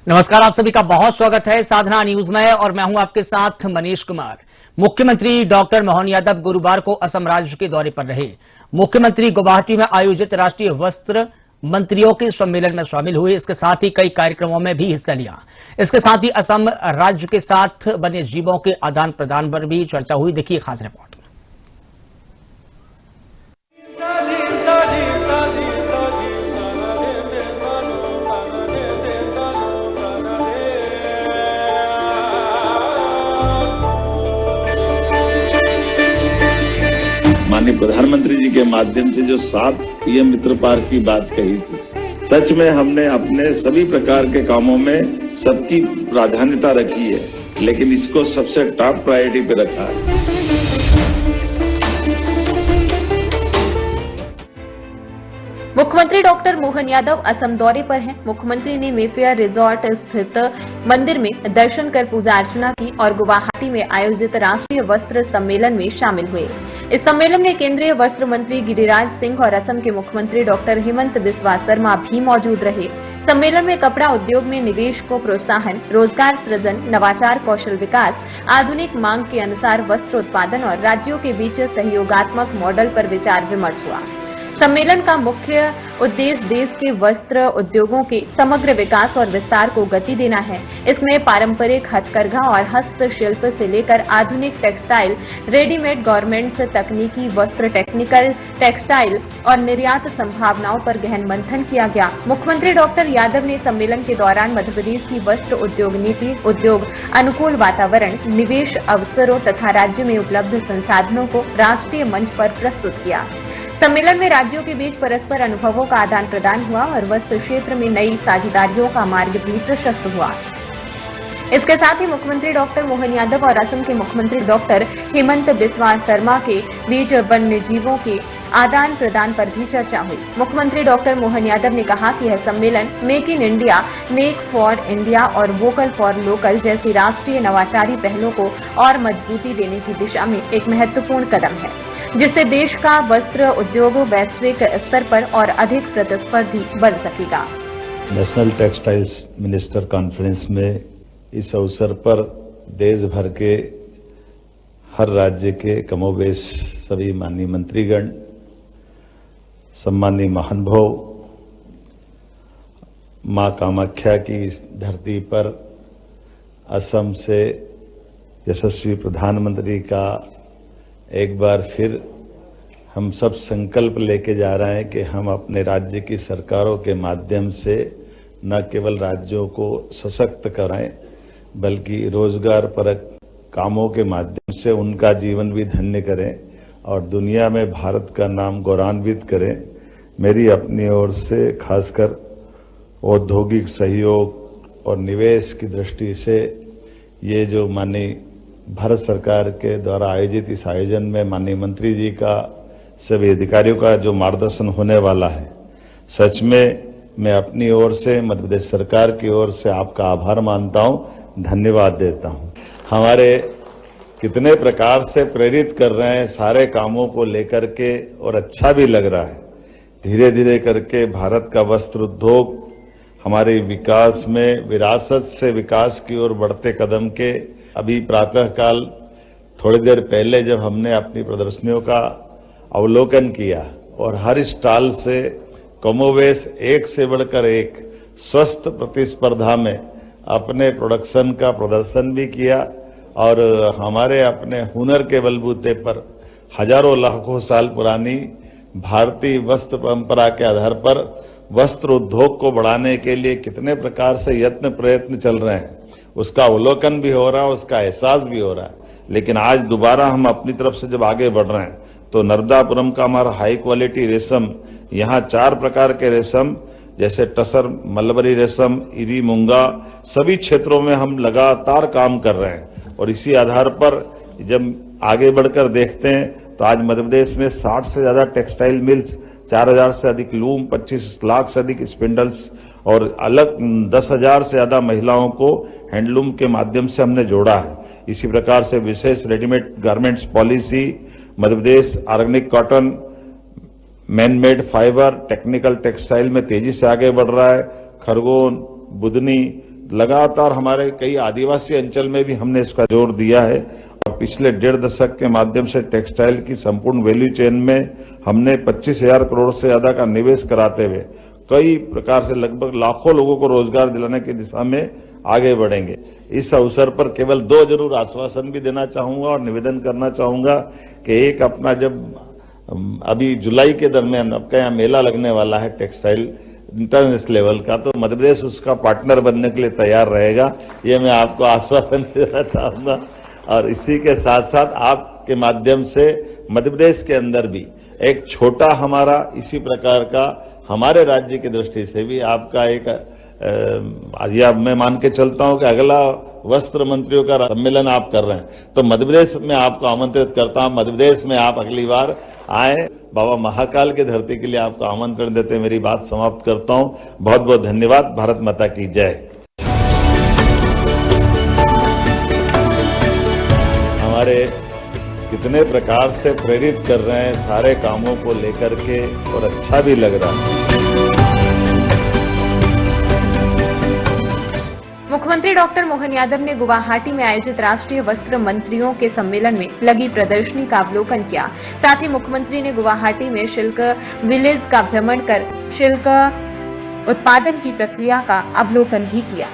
नमस्कार, आप सभी का बहुत स्वागत है साधना न्यूज में और मैं हूं आपके साथ मनीष कुमार। मुख्यमंत्री डॉक्टर मोहन यादव गुरुवार को असम राज्य के दौरे पर रहे। मुख्यमंत्री गुवाहाटी में आयोजित राष्ट्रीय वस्त्र मंत्रियों के सम्मेलन में शामिल हुए। इसके साथ ही कई कार्यक्रमों में भी हिस्सा लिया। इसके साथ ही असम राज्य के साथ वन्य जीवों के आदान प्रदान पर भी चर्चा हुई। देखिए खास रिपोर्ट। माननीय प्रधानमंत्री जी के माध्यम से जो 7 पीएम मित्र पार्क की बात कही थी, सच में हमने अपने सभी प्रकार के कामों में सबकी प्राधान्यता रखी है, लेकिन इसको सबसे टॉप प्रायोरिटी पे रखा है। मुख्यमंत्री डॉक्टर मोहन यादव असम दौरे पर हैं। मुख्यमंत्री ने मेफेयर रिजॉर्ट स्थित मंदिर में दर्शन कर पूजा अर्चना की और गुवाहाटी में आयोजित राष्ट्रीय वस्त्र सम्मेलन में शामिल हुए। इस सम्मेलन में केंद्रीय वस्त्र मंत्री गिरिराज सिंह और असम के मुख्यमंत्री डॉक्टर हेमंत बिस्वा शर्मा भी मौजूद रहे। सम्मेलन में कपड़ा उद्योग में निवेश को प्रोत्साहन, रोजगार सृजन, नवाचार, कौशल विकास, आधुनिक मांग के अनुसार वस्त्र उत्पादन और राज्यों के बीच सहयोगात्मक मॉडल पर विचार विमर्श हुआ। सम्मेलन का मुख्य उद्देश्य देश के वस्त्र उद्योगों के समग्र विकास और विस्तार को गति देना है। इसमें पारंपरिक हथकरघा और हस्तशिल्प से लेकर आधुनिक टेक्सटाइल, रेडीमेड गारमेंट्स, तकनीकी वस्त्र, टेक्निकल टेक्सटाइल और निर्यात संभावनाओं पर गहन मंथन किया गया। मुख्यमंत्री डॉक्टर यादव ने सम्मेलन के दौरान मध्य प्रदेश की वस्त्र उद्योग नीति, उद्योग अनुकूल वातावरण, निवेश अवसरों तथा राज्य में उपलब्ध संसाधनों को राष्ट्रीय मंच पर प्रस्तुत किया। सम्मेलन में राज्यों के बीच परस्पर अनुभवों का आदान प्रदान हुआ और वस्त्र क्षेत्र में नई साझेदारियों का मार्ग भी प्रशस्त हुआ। इसके साथ ही मुख्यमंत्री डॉक्टर मोहन यादव और असम के मुख्यमंत्री डॉक्टर हेमंत बिस्वा शर्मा के बीच वन्य जीवों के आदान प्रदान पर भी चर्चा हुई। मुख्यमंत्री डॉक्टर मोहन यादव ने कहा कि यह सम्मेलन make in India, make for India और वोकल फॉर लोकल जैसी राष्ट्रीय नवाचारी पहलों को और मजबूती देने की दिशा में एक महत्वपूर्ण कदम है, जिससे देश का वस्त्र उद्योग वैश्विक स्तर पर और अधिक प्रतिस्पर्धी बन सकेगा। नेशनल टेक्सटाइल्स मिनिस्टर कॉन्फ्रेंस में इस अवसर पर देश भर के हर राज्य के कमोबेश सभी माननीय मंत्रीगण, सम्मानीय महानुभाव, मां कामाख्या की इस धरती पर असम से यशस्वी प्रधानमंत्री का एक बार फिर हम सब संकल्प लेके जा रहे हैं कि हम अपने राज्य की सरकारों के माध्यम से न केवल राज्यों को सशक्त कराएं, बल्कि रोजगार परक कामों के माध्यम से उनका जीवन भी धन्य करें और दुनिया में भारत का नाम गौरवान्वित करें। मेरी अपनी ओर से खासकर औद्योगिक सहयोग और निवेश की दृष्टि से ये जो माननीय भारत सरकार के द्वारा आयोजित इस आयोजन में माननीय मंत्री जी का, सभी अधिकारियों का जो मार्गदर्शन होने वाला है, सच में मैं अपनी ओर से मध्य प्रदेश सरकार की ओर से आपका आभार मानता हूं, धन्यवाद देता हूं। हमारे कितने प्रकार से प्रेरित कर रहे हैं सारे कामों को लेकर के और अच्छा भी लग रहा है। धीरे धीरे करके भारत का वस्त्र उद्योग हमारे विकास में विरासत से विकास की ओर बढ़ते कदम के अभी प्रातःकाल थोड़ी देर पहले जब हमने अपनी प्रदर्शनियों का अवलोकन किया और हर स्टॉल से कमोवेश एक से बढ़कर एक स्वस्थ प्रतिस्पर्धा में अपने प्रोडक्शन का प्रदर्शन भी किया और हमारे अपने हुनर के बलबूते पर हजारों लाखों साल पुरानी भारतीय वस्त्र परंपरा के आधार पर वस्त्र उद्योग को बढ़ाने के लिए कितने प्रकार से यत्न प्रयत्न चल रहे हैं, उसका अवलोकन भी हो रहा है, उसका एहसास भी हो रहा है। लेकिन आज दोबारा हम अपनी तरफ से जब आगे बढ़ रहे हैं तो नर्मदापुरम का हमारा हाई क्वालिटी रेशम, यहाँ 4 प्रकार के रेशम जैसे टसर, मलबरी रेशम, इरी, मूंगा, सभी क्षेत्रों में हम लगातार काम कर रहे हैं और इसी आधार पर जब आगे बढ़कर देखते हैं तो आज मध्य प्रदेश में 60 से ज्यादा टेक्सटाइल मिल्स, 4000 से अधिक लूम, 25 लाख से अधिक स्पिंडल्स और अलग 10,000 से ज्यादा महिलाओं को हैंडलूम के माध्यम से हमने जोड़ा है। इसी प्रकार से विशेष readymade garments policy, Madhya Pradesh organic cotton, man made fibre, technical textile में तेजी से आगे बढ़ रहा है। खरगोन, बुदनी, लगातार हमारे कई आदिवासी अंचल में भी हमने इसका जोर दिया है और पिछले 1.5 दशक के माध्यम से टेक्सटाइल की संपूर्ण वैल्यू चेन में हमने 25,000 करोड़ से ज्यादा का निवेश कराते हुए कई प्रकार से लगभग लाखों लोगों को रोजगार दिलाने की दिशा में आगे बढ़ेंगे। इस अवसर पर केवल 2 जरूर आश्वासन भी देना चाहूंगा और निवेदन करना चाहूंगा कि एक अपना जब अभी जुलाई के दरमियान आपका यहाँ मेला लगने वाला है टेक्सटाइल इंटरनेशनल लेवल का, तो मध्य प्रदेश उसका पार्टनर बनने के लिए तैयार रहेगा, ये मैं आपको आश्वासन देना चाहूंगा। और इसी के साथ साथ आपके माध्यम से मध्य प्रदेश के अंदर भी एक छोटा हमारा इसी प्रकार का हमारे राज्य की दृष्टि से भी आपका एक या मैं मान के चलता हूं कि अगला वस्त्र मंत्रियों का सम्मेलन आप कर रहे हैं, तो मध्य प्रदेश में आपको आमंत्रित करता हूं। मध्य प्रदेश में आप अगली बार आए, बाबा महाकाल की धरती के लिए आपको आमंत्रण देते हुए मेरी बात समाप्त करता हूं। बहुत बहुत धन्यवाद। भारत माता की जय। हमारे कितने प्रकार से प्रेरित कर रहे हैं सारे कामों को लेकर के और अच्छा भी लग रहा है। मुख्यमंत्री डॉक्टर मोहन यादव ने गुवाहाटी में आयोजित राष्ट्रीय वस्त्र मंत्रियों के सम्मेलन में लगी प्रदर्शनी का अवलोकन किया। साथ ही मुख्यमंत्री ने गुवाहाटी में सिल्क विलेज का भ्रमण कर सिल्क उत्पादन की प्रक्रिया का अवलोकन भी किया।